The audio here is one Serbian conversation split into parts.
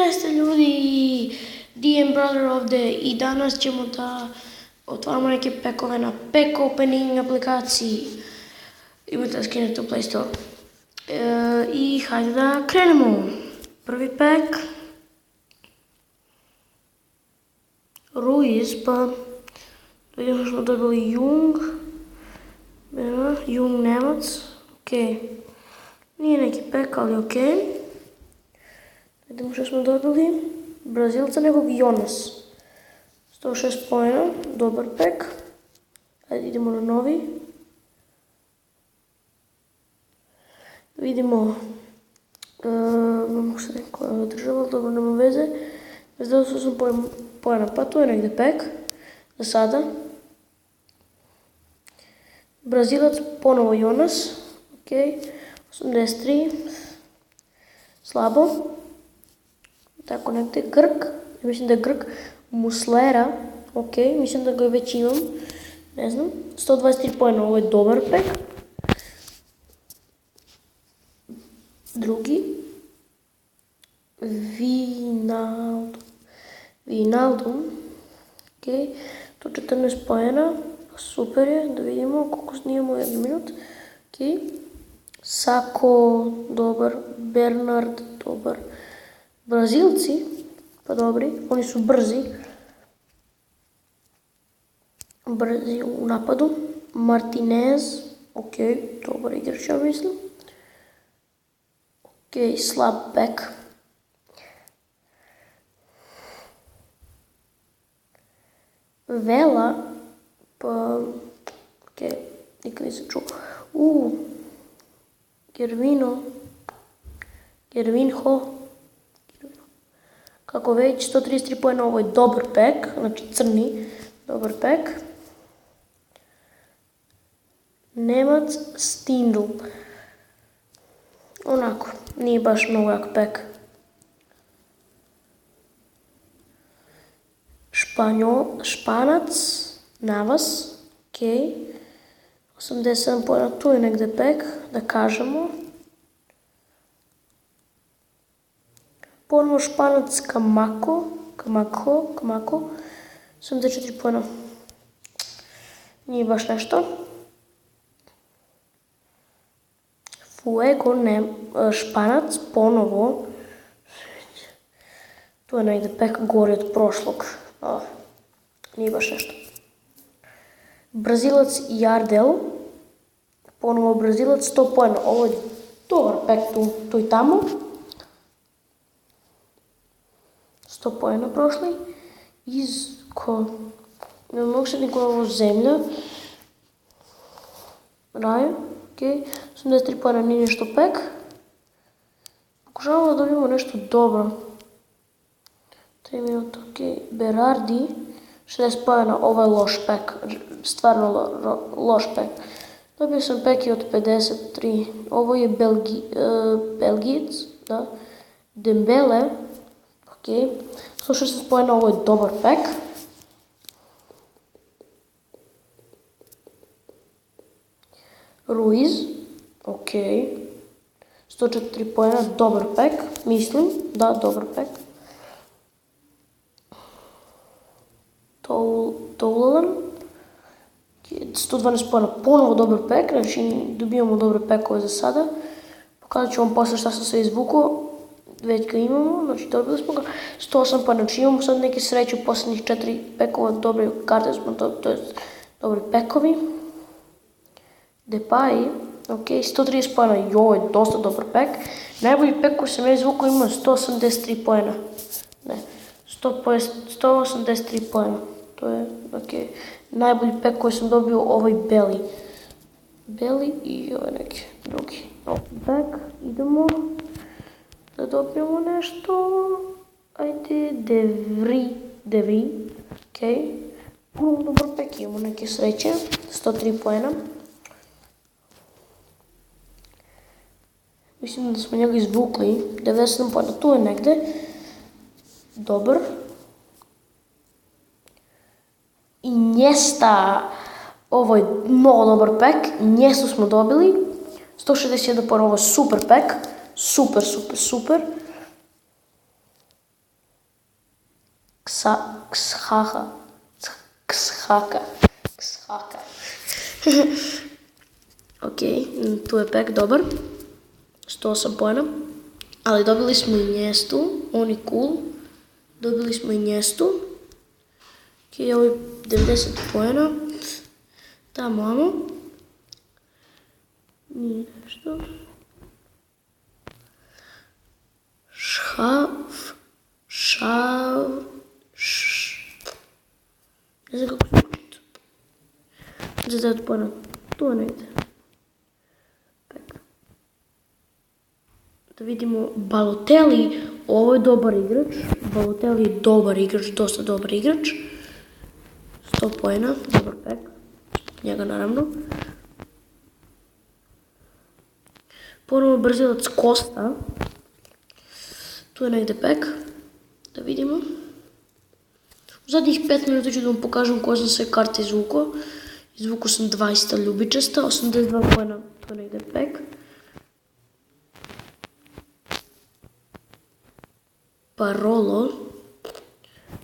Jeste ljudi, DM Brother ovde i danas ćemo da otvaramo neke pekove na pack opening aplikaciji. Imate da skinete u Play Store. I hajde da krenemo. Prvi pack. Ruiz, pa vidimo što smo dobili Jung. Jung Nemac, okej. Nije neki pack, ali okej. Vidimo što smo dobili. Brazilca nekog Jonas. 106 poena, dobar pack. Ajde idemo na novi. Vidimo, mogu se neko država, dobro nema veze. Zdao su sam poena, pa to je negde pack. Za sada. Brazilac, ponovo Jonas. Okej, 83. Slabo. Tako negde Grk, mislim da je Grk Muslera, okej, mislim da ga već imam, ne znam, 123 poena, ovo je dobar pack. Drugi, Vinaldum, okej, 114 poena, super je, da vidimo koliko snijemo, 1 minut, okej. Sako, dobar, Bernard, dobar. Brazilci, pa dobri, oni su brzi u napadu. Martinez, okej, dobar igrač, ja mislim. Okej, slab back. Vela, pa, okej, nikad nisam čuo. Gervinho. Kako već, 133 poena, ovo je dobar pack, znači crni, dobar pack. Nemac Stindl. Onako, nije baš mnogo jak pack. Španac, Navas, okej. 87 poena, tu je negde pack, da kažemo. Ponovo Španac Kamako, 74 poena. Nije baš nešto. Fuego, Španac, ponovo. Tu je negde pack gori od prošlog. Nije baš nešto. Brazilac Jardel. Ponovo Brazilac, 100 poena. Ovo je dobar pack tu i tamo. 100 poena prošli. Ne mogu se niko ovo zemlja. Raja, okej. 83 poena, nije nešto pack. Pokušavamo da dobijemo nešto dobro. 3 minuta, okej. Berardi, 60 poena, ovo je loš pack. Stvarno loš pack. Dobio sam pack i od 53. Ovo je Belgijac, da. Dembele, okej. 160 poena, ovo je dobar pack. Ruiz, okej. 104 poena, dobar pack, mislim, da, dobar pack. Toulan, 112 poena, ponovo dobar pack, znači dobijamo dobre packove za sada. Pokazat ću vam posle šta sam sve izvukao. Već ga imamo, znači dobili smo ga, 108 pa, znači imamo sad neke sreće u posljednjih 4 pekova, dobre karte smo, to je dobri pekovi. Depay, okej, 130 poena, i ovo je dosta dobar pek. Najbolji pek koji sam ja izvukao ima 183 poena, ne, 183 poena, to je, okej. Najbolji pek koji sam dobio, ovaj Belly i ovaj neki drugi. Pek, idemo. Da dobijemo nešto, ajde, Devri, okej. Puno dobar pek, imamo neke sreće, 103 poena. Mislim da smo njega izvukli, 97 poena, tu je negde. Dobar. Iniesta, ovo je mnogo dobar pek, Iniestu smo dobili. 161 poena, ovo je super pek. Super. Kshaka. Ok, tu je pek dobar. 108 poena. Ali dobili smo i njestu, on je cool. Dobili smo i njestu. Ok, ovo je 90 poena. Tamo amo. Nije nešto. Ne znam kako se učiti. Za 9 poena. Tu je negdje. Pek. Da vidimo Balotelli. Ovo je dobar igrač. Balotelli je dobar igrač, dosta dobar igrač. 100 poena, dobar pek. Njega naravno. Ponovno brzilac Costa. Tu je negdje pek. Da vidimo. U zadnjih 5 minuta ću da vam pokažem koje sam sve karte izvukao. Izvukao sam 20 ljubičasta, 82 poena, tu je negdje pek. Parolo.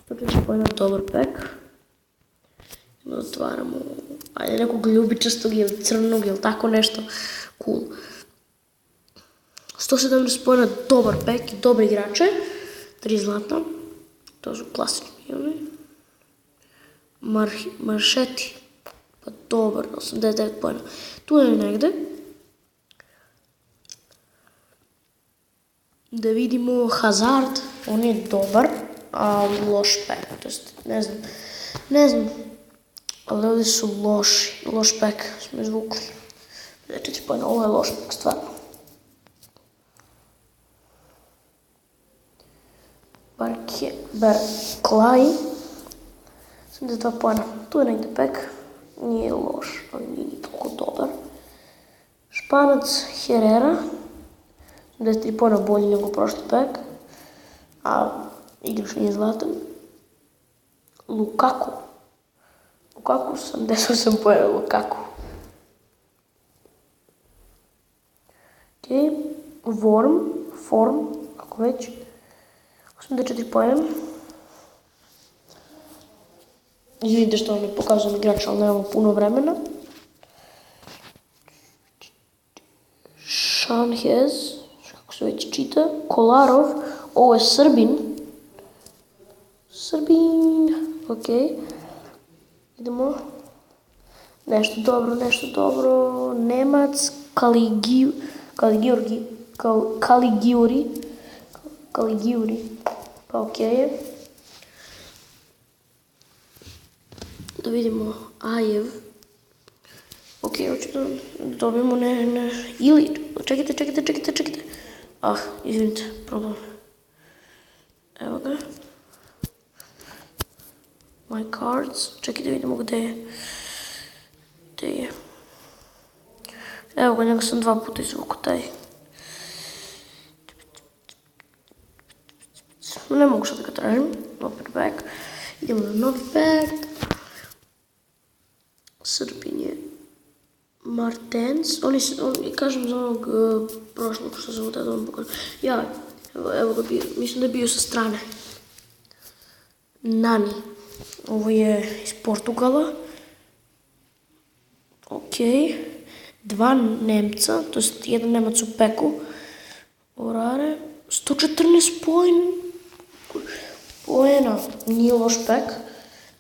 104 poena, dobar pek. Otvaramo, ajde nekog ljubičastog ili crnog ili tako nešto. Cool. 117 poena, dobar pek i dobre igrače. 3 zlatna. To su klasični oni. Maršeti. Pa dobar, 89 poena. Tu je negde. Da vidimo Hazard. On je dobar, ali loš pek. To jest, ne znam. Ali ovdje su loš pek smo izvukli. 4 poena, ovo je loš pek, stvarno. Barklaj. 72 poena, tu je negdje pek. Nije loš, ali nije toliko dobar. Španac Herrera. 73 poena bolji nego prošli pek. A igrač nije zlatan. Lukaku. 78 poena Lukaku. Ok. Form, kako već. 84 poena. Izvinite što vam ne pokazujem igrača, ali nemamo puno vremena. Šanhez, kako se već čita. Kolarov, ovo je Srbin. Ok. Idemo. Nešto dobro. Nemac, Caligiuri. Pa ok je. Da vidimo Ajev. Ok, hoću da dobijemo ili... Čekajte. Izvinite, problem. Evo ga. My cards. Čekaj da vidimo gdje je. Evo ga, njega sam 2 puta izvukao taj. Ne mogu sad da ga tražim. Opet back. Idemo na novi back. Srbin je Martens. Kažem za onog prošlog što sam tada vam pokazao. Ja, evo ga bio. Mislim da je bio sa strane. Nani. Ovo je iz Portugala. Ok. 2 Nemca, to jest 1 Nemac u peku. Orare. 114 poena. Nije loš pek.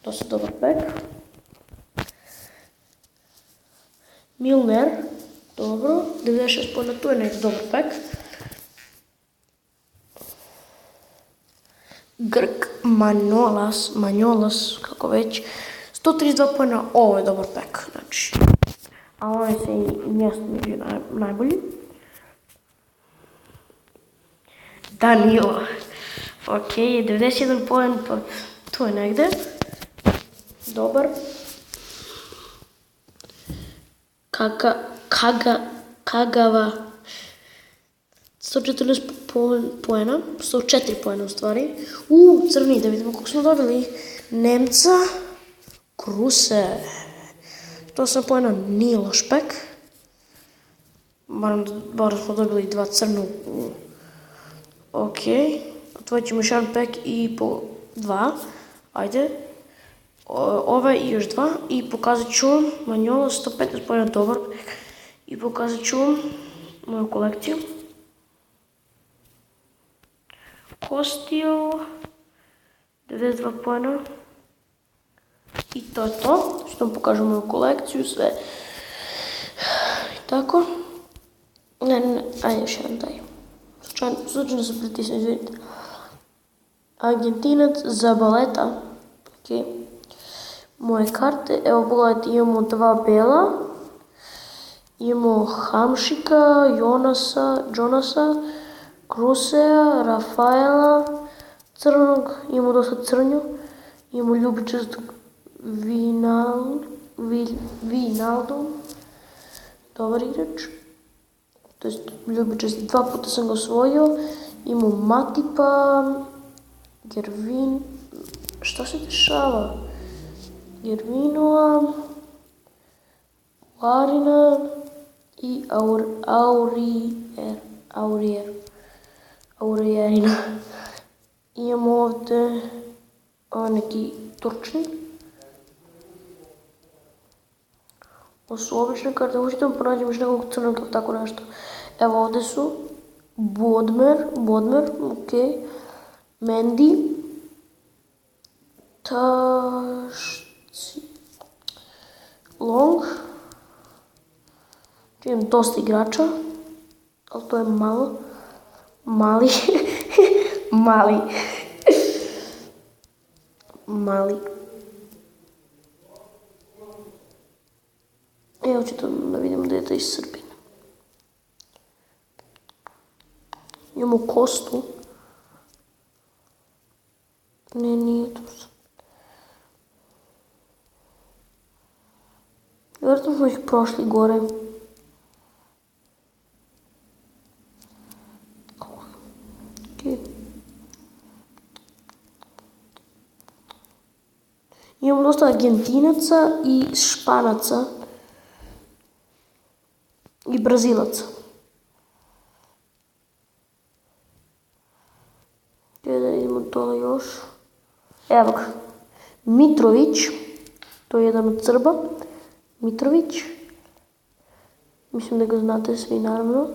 Dosta dobar pek. Milner. Dobro. 96 poena, tu je neki dobar pek. Grk. Manjolas, kako već. 132 poena, ovo je dobar pek. Znači, a ovaj se i mjesto među najbolji. Danilo. Ok, 91 poen, pa tu je negde. Dobar. Kagava. 114 poena, 104 poena u stvari. Crni, da vidimo kako smo dobili. Nemca. Kruse. 108 poena, nije loš pek. Bar smo dobili 2 crnu. Ok. Otvorit ćemo još jedan pek i 2, ajde, ove i još 2 i pokazat ću vam Manjola 115 pojena dobar i pokazat ću vam moju kolekciju. Kostil, 92 pojena i to je to, što vam pokažem moju kolekciju, sve i tako. Ajde još jedan taj, slučajno se pritisne, izvidite. Argentinac za baleta, ok, moje karte, evo pogledajte, imamo 2 bela, imamo Hamšika, Jonasa, Krusea, Rafaela, crnog, imamo dosta crnju, imamo ljubičastog Vinaldu, dobar igrač, to je ljubičast, 2 puta sam ga osvojio, imamo Matipa, šta se dešava? Gervinova, Larina i Aurijerina. Imamo ovdje neki Turčin. Ovo su obične karte, hoćete vam pronađem još nekog crnog ili tako nešto. Evo ovdje su Bodmer, ok, Mendy, Long, imam dosta igrača, ali to je malo, mali, Evo ću da vidimo da je taj Srbin. Imamo Kostu. Ne, nije to sad. Vjerojatno smo ih prošli gore. Okay. Imamo dosta Argentinaca i Španaca i Brazilaca. Da idemo dole još. Evo ga. Mitrović, to je jedan od Srba. Mitrović. Mislim da ga znate svi, naravno.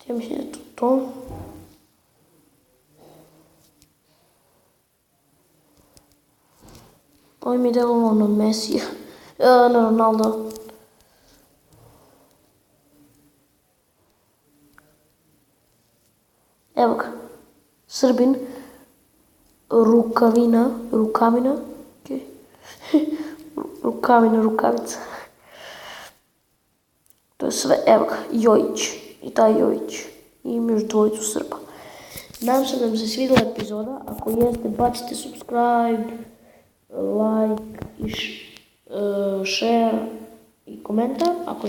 Ja mislim da je to. Ovo mi je delovalo na Mesija, na Ronaldo. Evo ga, Srbin, Rukavina, okay. Rukavica. To je sve, evo ga, Jojić, i taj Jojić, i ima još dvojicu Srba. Nadam se da vam se svidjela epizoda, ako jeste, bacite subscribe, like i share i komentar ako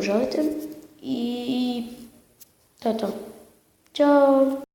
želite, i to je to. Ćao!